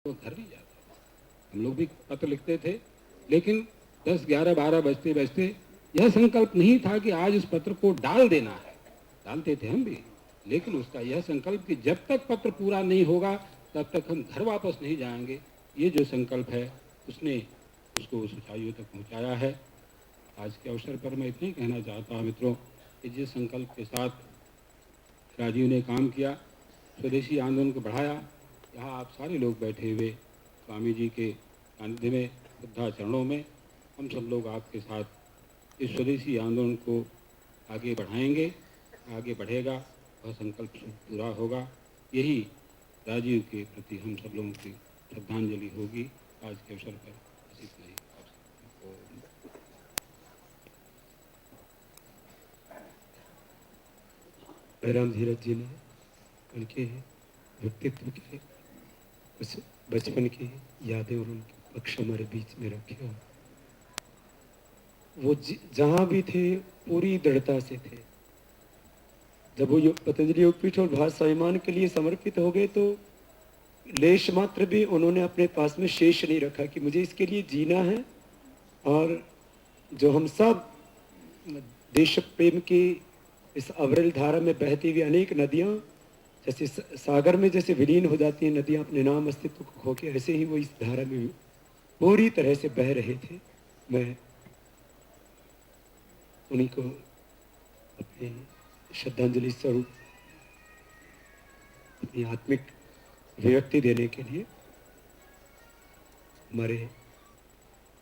वो घर नहीं जाता। हम लोग भी पत्र लिखते थे, लेकिन 10, 11, 12 बजते बजते यह संकल्प नहीं था कि आज इस पत्र को डाल देना है। डालते थे हम भी, लेकिन उसका यह संकल्प कि जब तक पत्र पूरा नहीं होगा तब तक हम घर वापस नहीं जाएंगे। ये जो संकल्प है उसने उसको उस ऊंचाइयों तक पहुंचाया है। आज के अवसर पर मैं इतना ही कहना चाहता हूँ मित्रों कि जिस संकल्प के साथ राजीव ने काम किया, स्वदेशी आंदोलन को बढ़ाया, यहाँ आप सारे लोग बैठे हुए स्वामी जी के सानिध्य में, बुद्धा चरणों में, हम सब लोग आपके साथ इस स्वदेशी आंदोलन को आगे बढ़ाएंगे, आगे बढ़ेगा, वह संकल्प पूरा होगा। यही राजीव के प्रति हम सब लोगों की श्रद्धांजलि होगी आज के अवसर पर। इतना ही। राम धीरज जी ने उनके व्यक्तित्व के कुछ बचपन की यादें और उनके पक्ष हमारे बीच में रखे हो। वो जहाँ भी थे पूरी दृढ़ता से थे। जब वो पतंजलि योगपीठ और भारत स्वाभिमान के लिए समर्पित हो गए तो लेश मात्र भी उन्होंने अपने पास में शेष नहीं रखा कि मुझे इसके लिए जीना है। और जो हम सब देश प्रेम की इस अविरल धारा में बहती हुई अनेक नदियाँ जैसे सागर में जैसे विलीन हो जाती हैं नदियाँ अपने नाम अस्तित्व को खो के, ऐसे ही वो इस धारा में पूरी तरह से बह रहे थे। मैं उन्हीं को अपनी श्रद्धांजलि स्वरूप अपनी आत्मिक अभिव्यक्ति देने के लिए हमारे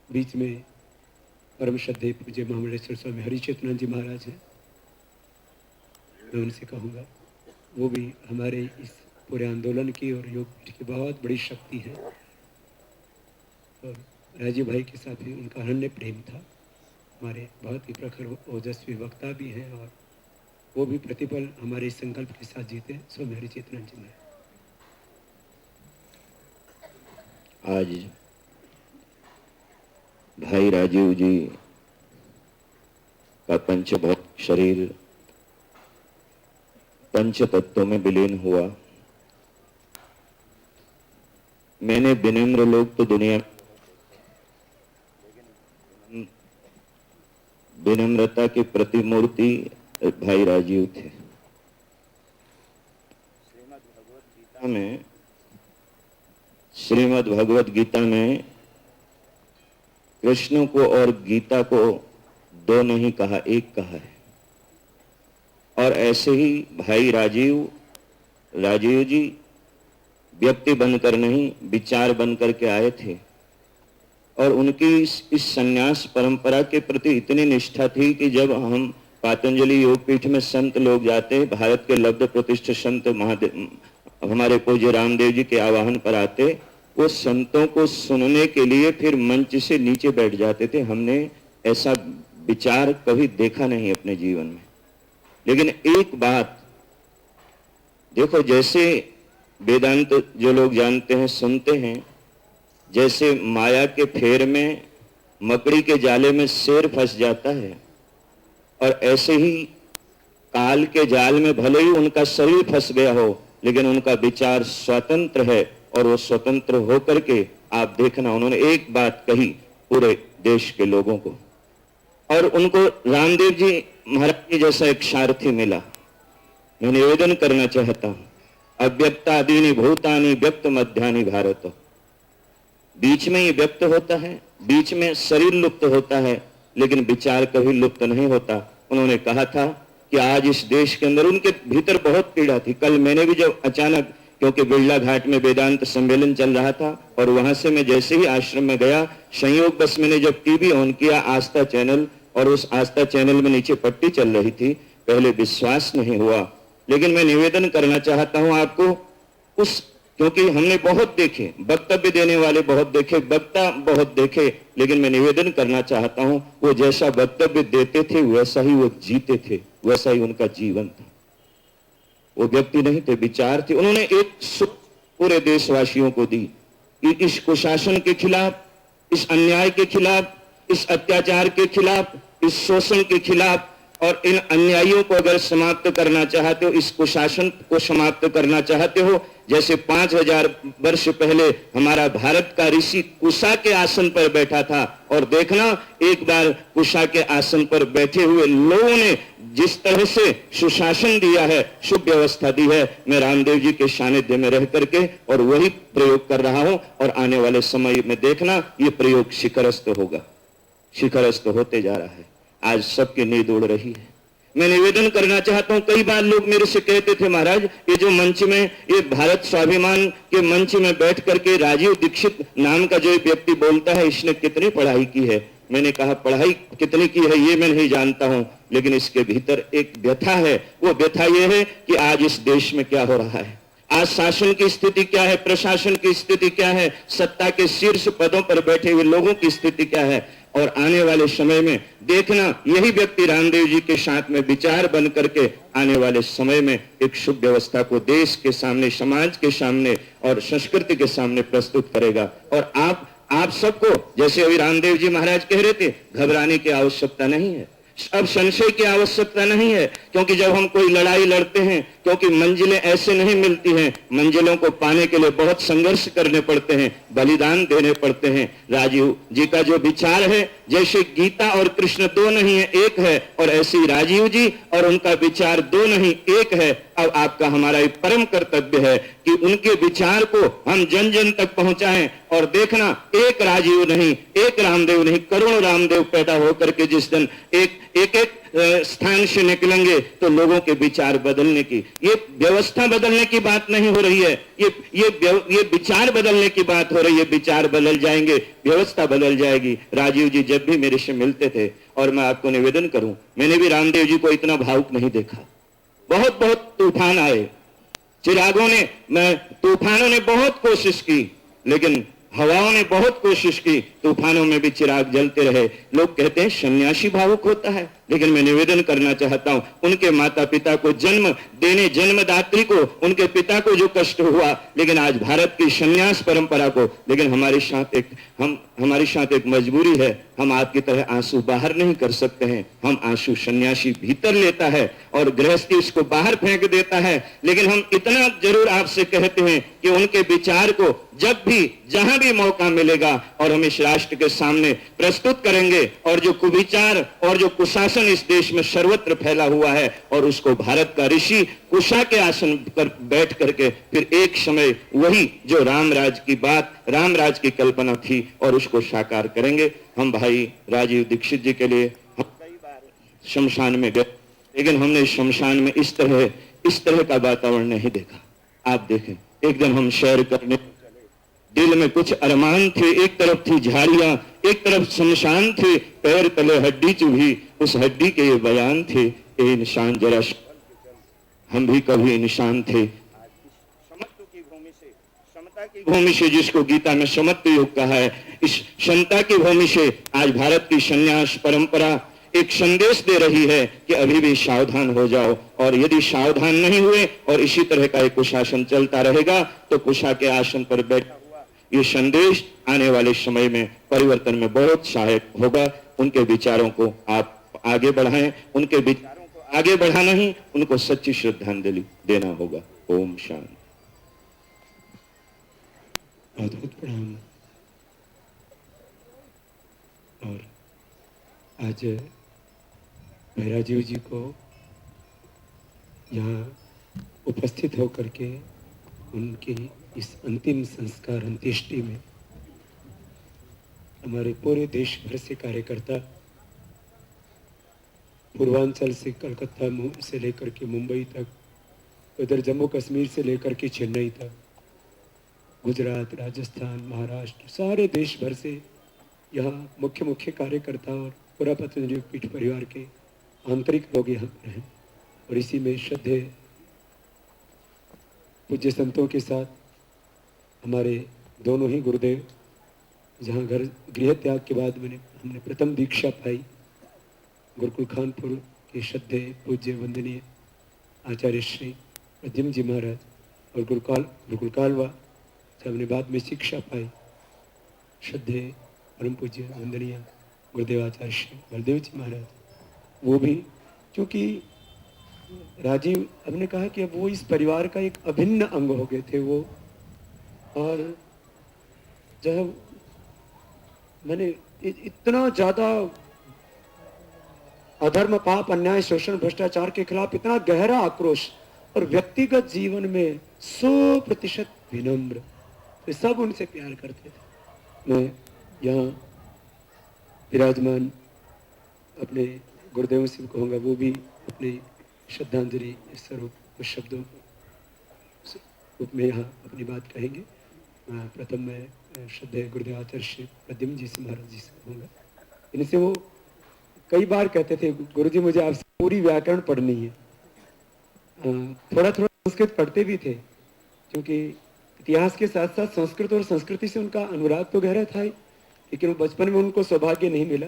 बीच में परम श्रद्धेय पूज्य महामंडलेश्वर स्वामी हरिचेतनानंद जी महाराज हैं। मैं उनसे कहूँगा वो भी हमारे इस पूरे आंदोलन की और योगपीठ की बहुत बड़ी शक्ति है। और राजीव भाई के साथ भी उनका अनन्य प्रेम था। हमारे बहुत ही प्रखर ओजस्वी वक्ता भी हैं और वो भी प्रतिपल हमारे संकल्प के साथ जीते स्वामी हरिचेतनानंद जी महाराज। आज भाई राजीव जी का पंचभौतिक शरीर पंच तत्वों में विलीन हुआ। मैंने विनम्र लोग तो दुनिया विनम्रता की प्रतिमूर्ति भाई राजीव थे। श्रीमद् भगवत गीता में कृष्ण को और गीता को दो नहीं कहा, एक कहा है। और ऐसे ही भाई राजीव जी व्यक्ति बनकर नहीं विचार बनकर के आए थे। और उनकी इस संन्यास परंपरा के प्रति इतनी निष्ठा थी कि जब हम पतंजलि योगपीठ में संत लोग जाते, भारत के लब्ध प्रतिष्ठित संत महादेव हमारे पूज्य रामदेव जी के आवाहन पर आते, वो संतों को सुनने के लिए फिर मंच से नीचे बैठ जाते थे। हमने ऐसा विचार कभी देखा नहीं अपने जीवन में। लेकिन एक बात देखो, जैसे वेदांत जो लोग जानते हैं सुनते हैं, जैसे माया के फेर में मकड़ी के जाले में शेर फंस जाता है, और ऐसे ही काल के जाल में भले ही उनका शरीर फंस गया हो लेकिन उनका विचार स्वतंत्र है। और वो स्वतंत्र होकर के आप देखना, उन्होंने एक बात कही पूरे देश के लोगों को, और उनको रामदेव जी महाराज जी जैसा एक सारथी मिला। मैं निवेदन करना चाहता हूं, अव्यक्तादीनि भूतानि व्यक्त मध्यानि भारत। बीच में ये व्यक्त होता है, बीच में शरीर लुप्त होता है, लेकिन विचार कभी लुप्त नहीं होता। उन्होंने कहा था कि आज इस देश के अंदर उनके भीतर बहुत पीड़ा थी। कल मैंने भी जब अचानक, क्योंकि बिरला घाट में वेदांत सम्मेलन चल रहा था और वहां से मैं जैसे ही आश्रम में गया, संयोग बस मैंने जब टीवी ऑन किया आस्था चैनल, और उस आस्था चैनल में नीचे पट्टी चल रही थी, पहले विश्वास नहीं हुआ। लेकिन मैं निवेदन करना चाहता हूं आपको, क्योंकि हमने बहुत देखे, वक्तव्य देने वाले बहुत देखे, वक्ता बहुत देखे, लेकिन मैं निवेदन करना चाहता हूं वो जैसा वक्तव्य देते थे वैसा ही वो जीते थे, वैसा ही उनका जीवन था। वो व्यक्ति नहीं थे, विचार थे। उन्होंने एक सुख पूरे देशवासियों को दी कि इस कुशासन के खिलाफ, इस अन्याय के खिलाफ, इस अत्याचार के खिलाफ, इस शोषण के खिलाफ, और इन अन्यायियों को अगर समाप्त करना चाहते हो, इस कुशासन को समाप्त करना चाहते हो, जैसे 5000 वर्ष पहले हमारा भारत का ऋषि कुशा के आसन पर बैठा था, और देखना एक बार कुशा के आसन पर बैठे हुए लोगों ने जिस तरह से सुशासन दिया है, शुभ व्यवस्था दी है, मैं रामदेव जी के सानिध्य में रह करके और वही प्रयोग कर रहा हूं, और आने वाले समय में देखना ये प्रयोग शिखरस्थ होगा, शिखरस्थ होते जा रहा है। आज सबकी नींद उड़ रही है। मैं निवेदन करना चाहता हूं, कई बार लोग मेरे से कहते थे, महाराज ये जो मंच में, ये भारत स्वाभिमान के मंच में बैठ करके राजीव दीक्षित नाम का जो व्यक्ति बोलता है, इसने कितनी पढ़ाई की है। मैंने कहा पढ़ाई कितनी की है ये मैं नहीं जानता हूं, लेकिन इसके भीतर एक व्यथा है। वो व्यथा ये है कि आज इस देश में क्या हो रहा है, आज शासन की स्थिति क्या है, प्रशासन की स्थिति क्या है, सत्ता के शीर्ष पदों पर बैठे हुए लोगों की स्थिति क्या है। और आने वाले समय में देखना यही व्यक्ति रामदेव जी के साथ में विचार बन करके आने वाले समय में एक शुभ व्यवस्था को देश के सामने, समाज के सामने और संस्कृति के सामने प्रस्तुत करेगा। और आप सबको, जैसे अभी रामदेव जी महाराज कह रहे थे, घबराने की आवश्यकता नहीं है, अब संशय की आवश्यकता नहीं है, क्योंकि जब हम कोई लड़ाई लड़ते हैं, क्योंकि मंजिलें ऐसे नहीं मिलती हैं, मंजिलों को पाने के लिए बहुत संघर्ष करने पड़ते हैं, बलिदान देने पड़ते हैं। राजीव जी का जो विचार है, जैसे गीता और कृष्ण दो नहीं है एक है, और ऐसे ही राजीव जी और उनका विचार दो नहीं एक है। अब आपका हमारा एक परम कर्तव्य है कि उनके विचार को हम जन जन तक पहुंचाएं, और देखना एक राजीव नहीं, एक रामदेव नहीं, करोड़ों रामदेव पैदा होकर के जिस दिन एक स्थान से निकलेंगे, तो लोगों के विचार बदलने की, ये व्यवस्था बदलने की बात नहीं हो रही है, ये विचार बदलने की बात हो रही है। विचार बदल जाएंगे, व्यवस्था बदल जाएगी। राजीव जी जब भी मेरे से मिलते थे, और मैं आपको निवेदन करूं, मैंने भी रामदेव जी को इतना भावुक नहीं देखा। बहुत बहुत तूफान आए, तूफानों ने बहुत कोशिश की, लेकिन हवाओं ने बहुत कोशिश की, तूफानों में भी चिराग जलते रहे। लोग कहते हैं सन्यासी भावुक होता है, लेकिन मैं निवेदन करना चाहता हूं, उनके माता पिता को जन्म देने, जन्मदात्री को, उनके पिता को जो कष्ट हुआ, लेकिन आज भारत की सन्यास परंपरा को, लेकिन हमारे साथ एक मजबूरी है, हम आपकी तरह आंसू बाहर नहीं कर सकते हैं। हम आंसू सन्यासी भीतर लेता है और गृहस्थी इसको बाहर फेंक देता है। लेकिन हम इतना जरूर आपसे कहते हैं कि उनके विचार को जब भी जहां भी मौका मिलेगा और हम इस राष्ट्र के सामने प्रस्तुत करेंगे, और जो कुविचार और जो कुशासन इस देश में सर्वत्र फैला हुआ है, और उसको भारत का ऋषि कुशा के आसन पर बैठ करके फिर एक समय वही जो रामराज की बात, रामराज की कल्पना थी, और उसको साकार करेंगे। हम भाई राजीव दीक्षित जी के लिए हम कई बार शमशान में गए, लेकिन हमने शमशान में इस तरह का वातावरण नहीं देखा। आप देखें, एक दिन हम सैर करने, दिल में कुछ अरमान थे, एक तरफ थी झाड़ियां, एक तरफ शमशान थे, पैर तले हड्डी चुभी, उस हड्डी के ये बयान थे, ये निशान जरा हम भी कभी इंसान थे। समत्व की भूमि से, समता की भूमि से, जिसको गीता में समत्व योग कहा है, इस समता की भूमि से आज भारत की संन्यास परंपरा एक संदेश दे रही है कि अभी भी सावधान हो जाओ, और यदि सावधान नहीं हुए और इसी तरह का एक कुशासन चलता रहेगा, तो कुशा के आसन पर बैठा हुआ ये संदेश आने वाले समय में परिवर्तन में बहुत सहायक होगा। उनके विचारों को आप आगे बढ़ाएं, उनके विचारों को आगे बढ़ाना ही उनको सच्ची श्रद्धांजलि देना होगा। ओम शांति। अद्भुत प्रणाम। और आज राजीव जी को यहाँ उपस्थित होकर के उनके इस अंतिम संस्कार अंत्येष्टि में हमारे पूरे देश भर से कार्यकर्ता, पूर्वांचल से कलकत्ता से लेकर के मुंबई तक, उधर जम्मू कश्मीर से लेकर के चेन्नई तक, गुजरात, राजस्थान, महाराष्ट्र, सारे देश भर से यहाँ मुख्य कार्यकर्ता और पूरा पतंजलि पीठ परिवार के आंतरिक लोग यहाँ पर हैं। और इसी में श्रद्धेय पूज्य संतों के साथ हमारे दोनों ही गुरुदेव, जहाँ गृह त्याग के बाद हमने प्रथम दीक्षा पाई, गुरुकुल खानपुर के श्रद्धेय पूज्य वंदनीय आचार्य श्री प्रद्युम्न जी महाराज, और गुरुकुल कालवा से हमने बाद में शिक्षा पाई, श्रद्धेय परम पूज्य वंदनीय गुरुदेव आचार्य श्री बलदेव जी महाराज। वो भी, क्योंकि राजीव हमने कहा कि अब वो इस परिवार का एक अभिन्न अंग हो गए थे वो। और जब मैंने इतना ज्यादा अधर्म, पाप, अन्याय, शोषण, भ्रष्टाचार के खिलाफ इतना गहरा आक्रोश और व्यक्तिगत जीवन में 100% विनम्र, तो सब उनसे प्यार करते थे। मैं यहाँ विराजमान अपने गुरुदेव से कहूँगा, वो भी अपनी श्रद्धांजलि स्वरूप उस शब्दों रूप में यहाँ अपनी बात कहेंगे। प्रथम मैं श्रद्धेय गुरुदेव आचार्य श्री प्रद्युम्न जी से महाराज जी से कहूँगा। इनसे वो कई बार कहते थे, गुरुजी मुझे आपसे पूरी व्याकरण पढ़नी है। थोड़ा थोड़ा संस्कृत पढ़ते भी थे, क्योंकि इतिहास के साथ साथ संस्कृत और संस्कृति से उनका अनुराग तो गहरा था ही, लेकिन वो बचपन में उनको सौभाग्य नहीं मिला।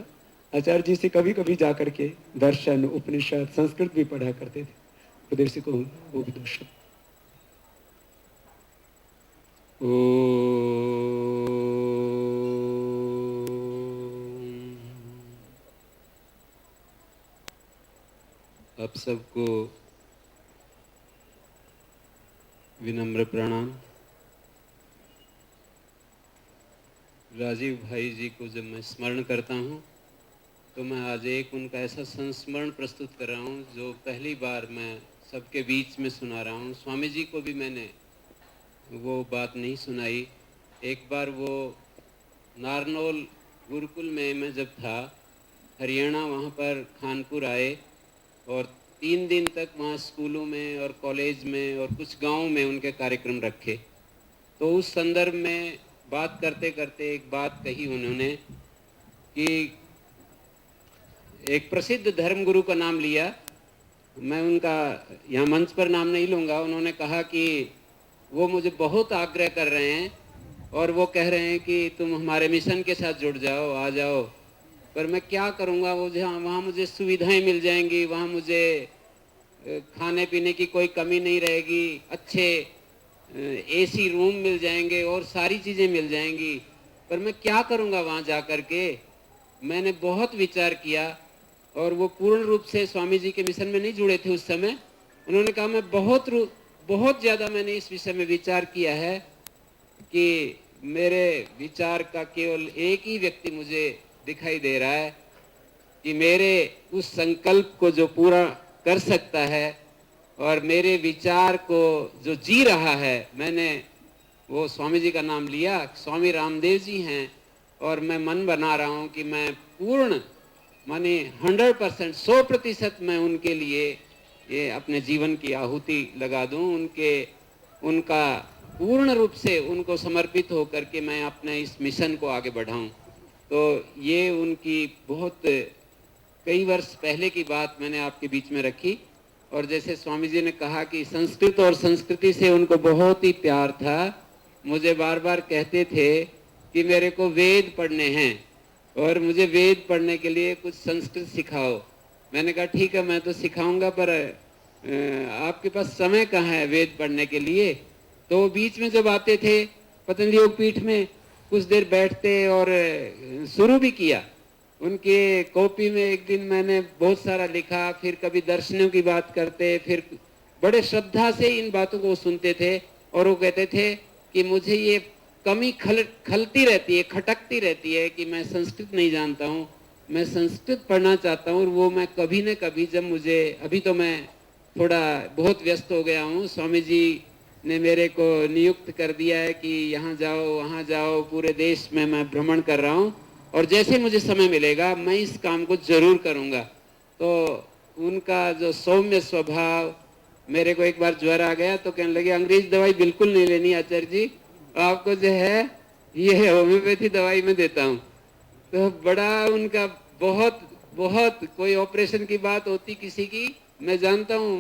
आचार्य जी से कभी कभी जाकर के दर्शन, उपनिषद, संस्कृत भी पढ़ा करते थे। गुरुदेव से कहूँगा वो भी 2 शब्द। आप सबको विनम्र प्रणाम। राजीव भाई जी को जब मैं स्मरण करता हूँ तो मैं आज एक उनका ऐसा संस्मरण प्रस्तुत कर रहा हूँ जो पहली बार मैं सबके बीच में सुना रहा हूँ। स्वामी जी को भी मैंने वो बात नहीं सुनाई। एक बार वो नारनौल गुरुकुल में मैं जब था हरियाणा, वहाँ पर खानपुर आए और 3 दिन तक वहाँ स्कूलों में और कॉलेज में और कुछ गाँव में उनके कार्यक्रम रखे। तो उस संदर्भ में बात करते करते एक बात कही उन्होंने कि एक प्रसिद्ध धर्मगुरु का नाम लिया। मैं उनका यहाँ मंच पर नाम नहीं लूँगा। उन्होंने कहा कि वो मुझे बहुत आग्रह कर रहे हैं और वो कह रहे हैं कि तुम हमारे मिशन के साथ जुड़ जाओ, आ जाओ, पर मैं क्या करूँगा। वो जहाँ वहाँ मुझे सुविधाएं मिल जाएंगी, वहाँ मुझे खाने पीने की कोई कमी नहीं रहेगी, अच्छे एसी रूम मिल जाएंगे और सारी चीज़ें मिल जाएंगी, पर मैं क्या करूँगा वहाँ जा कर के। मैंने बहुत विचार किया और वो पूर्ण रूप से स्वामी जी के मिशन में नहीं जुड़े थे उस समय। उन्होंने कहा मैं बहुत ज़्यादा मैंने इस विषय में विचार किया है कि मेरे विचार का केवल एक ही व्यक्ति मुझे दिखाई दे रहा है कि मेरे उस संकल्प को जो पूरा कर सकता है और मेरे विचार को जो जी रहा है। मैंने वो स्वामी जी का नाम लिया, स्वामी रामदेव जी हैं, और मैं मन बना रहा हूँ कि मैं पूर्ण माने 100% 100% मैं उनके लिए ये अपने जीवन की आहुति लगा दूं, उनका पूर्ण रूप से उनको समर्पित होकर के मैं अपने इस मिशन को आगे बढ़ाऊं। तो ये उनकी बहुत कई वर्ष पहले की बात मैंने आपके बीच में रखी। और जैसे स्वामी जी ने कहा कि संस्कृत और संस्कृति से उनको बहुत ही प्यार था। मुझे बार बार कहते थे कि मेरे को वेद पढ़ने हैं और मुझे वेद पढ़ने के लिए कुछ संस्कृत सिखाओ। मैंने कहा ठीक है, मैं तो सिखाऊंगा, पर आपके पास समय कहाँ है वेद पढ़ने के लिए। तो बीच में जब आते थे पतंजलि योग पीठ में कुछ देर बैठते और शुरू भी किया। उनके कॉपी में एक दिन मैंने बहुत सारा लिखा, फिर कभी दर्शनों की बात करते, फिर बड़े श्रद्धा से इन बातों को सुनते थे और वो कहते थे कि मुझे ये कमी खलती रहती है, खटकती रहती है कि मैं संस्कृत नहीं जानता हूँ, मैं संस्कृत पढ़ना चाहता हूँ। और वो मैं कभी न कभी जब मुझे, अभी तो मैं थोड़ा बहुत व्यस्त हो गया हूँ, स्वामी जी ने मेरे को नियुक्त कर दिया है कि यहाँ जाओ वहाँ जाओ, पूरे देश में मैं भ्रमण कर रहा हूँ और जैसे मुझे समय मिलेगा मैं इस काम को जरूर करूँगा। तो उनका जो सौम्य स्वभाव, मेरे को एक बार ज्वर आ गया तो कहने लगे अंग्रेज दवाई बिल्कुल नहीं लेनी आचार्य जी, आपको जो है ये होम्योपैथी दवाई में देता हूँ। तो बड़ा उनका बहुत कोई ऑपरेशन की बात होती किसी की, मैं जानता हूँ,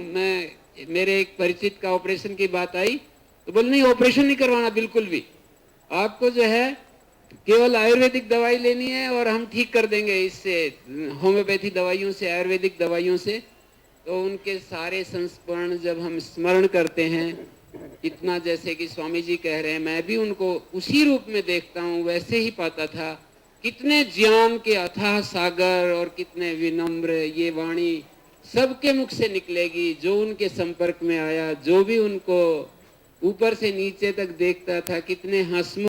मेरे एक परिचित का ऑपरेशन की बात आई तो बोले नहीं ऑपरेशन नहीं करवाना बिल्कुल भी, आपको जो है केवल आयुर्वेदिक दवाई लेनी है और हम ठीक कर देंगे इससे, होम्योपैथी दवाइयों से, आयुर्वेदिक दवाइयों से। तो उनके सारे संस्मरण जब हम स्मरण करते हैं, इतना जैसे कि स्वामी जी कह रहे हैं, मैं भी उनको उसी रूप में देखता हूँ, वैसे ही पाता था। कितने ज्ञान के अथाह सागर और कितने विनम्र, ये वाणी सबके मुख से निकलेगी। जो उनके संपर्क में आया, जो भी उनको ऊपर से नीचे तक देखता था, कितने हंसमुख